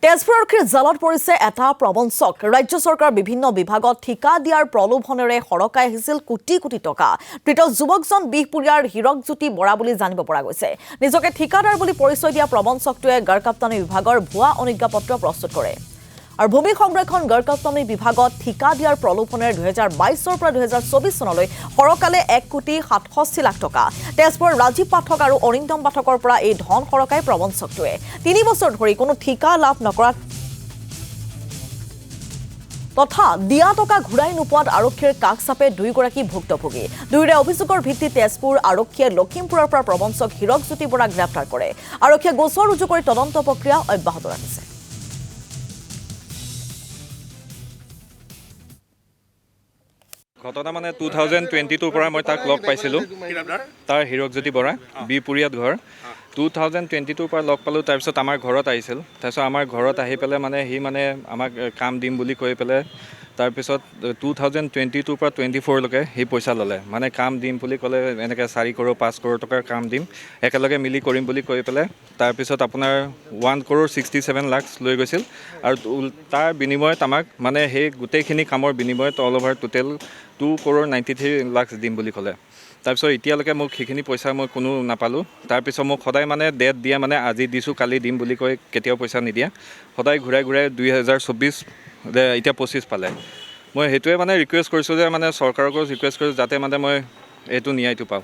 তেজপুৰ আৰক্ষীৰ জালত পৰিছে এটা প্ৰবঞ্চক ৰাজ্য চৰকাৰ বিভিন্ন বিভাগত ঠিকা দিয়াৰ প্ৰলোভনেৰে সৰকাই আহিছিল কোটি কোটি টকা প্ৰীত যুৱকজন বিহপুৰীয়াৰ হীৰকজ্যোতি বৰা বুলি জানিব পৰা গৈছে নিজকে ঠিকাদাৰ বুলি পৰিচয় দিয়া প্ৰবঞ্চকটোৱে গড়কাপ্তানি বিভাগৰ ভুৱা অনুজ্ঞাপত্ৰ প্ৰস্তুত কৰে আৰু ভূমি সংৰক্ষণ গড়কাপ্তানি বিভাগত ঠিকা দিয়াৰ প্ৰলোভনেৰে 2022 পৰা 2024 চনলৈ সৰকালে 1,67,00,000 টকা তেজপুৰ ৰাজীৱ পাঠক আৰু অৰিন্দম পাঠকৰ পৰা এই ধন সৰকাই প্ৰবঞ্চকটোৱে 3 বছৰ ধৰি কোনো ঠিকা লাভ নকৰা তথা দিয়া টকা ঘূৰাই নোপোৱাত আৰক্ষীৰ কাষ চাপে দুইগৰাকী ভুক্তভোগী দুয়োৰে অভিযোগৰ ভিত্তিত তেজপুৰ আৰক্ষীয়ে লখিমপুৰৰ পৰা প্ৰবঞ্চক হীৰকজ্যোতি বৰাক গ্ৰেপ্তাৰ কৰে আৰক্ষীয়ে গোচৰ ৰুজু কৰি তদন্ত প্ৰক্ৰিয়া অব্যাহত ৰাখিছে ঘটনা মানে 2022 পৰা মই তাক লগ পাইছিলোঁ তাৰ হীৰকজ্যোতি বৰা বিপুৰীয়াত ঘৰ 2022 পৰা লগ পালোঁ তাৰপিছত আমাৰ ঘৰত আহিছিল তাৰপিছত আমাৰ ঘৰত আহি পেলাই মানে সি মানে আমাক কাম দিম বুলি কৈ পেলাই তাৰপিছত 2022 পৰা 24 লৈকে সি পইচা ল'লে মানে কাম দিম বুলি ক'লে এনেকৈ 4 কৰোৰ 5 কৰোৰ টকাৰ কাম দিম একেলগে মিলি কৰিম বুলি কৈ পেলাই তাৰপিছত আপোনাৰ 1,67 লাখ লৈ গৈছিল আৰু তাৰ বিনিময়ত আমাক মানে সেই গোটেইখিনি কামৰ বিনিময়ত অল অভাৰ টোটেল 2,93 লাখ দিম বুলি ক'লে তাৰপিছত এতিয়ালৈকে মোক সেইখিনি পইচা মই কোনো নাপালোঁ তাৰপিছত মোক সদায় মানে ডেট দিয়া মানে আজি দিছোঁ কালি দিম বুলি কৈ কেতিয়াও পইচা নিদিয়া সদায় ঘূৰাই 2024 এতিয়া 25 পালে মই সেইটোৱে মানে ৰিকুৱেষ্ট কৰিছোঁ যে মানে চৰকাৰকো ৰিকুৱেষ্ট কৰিছোঁ যাতে মানে মই এইটো ন্যায়টো পাওঁ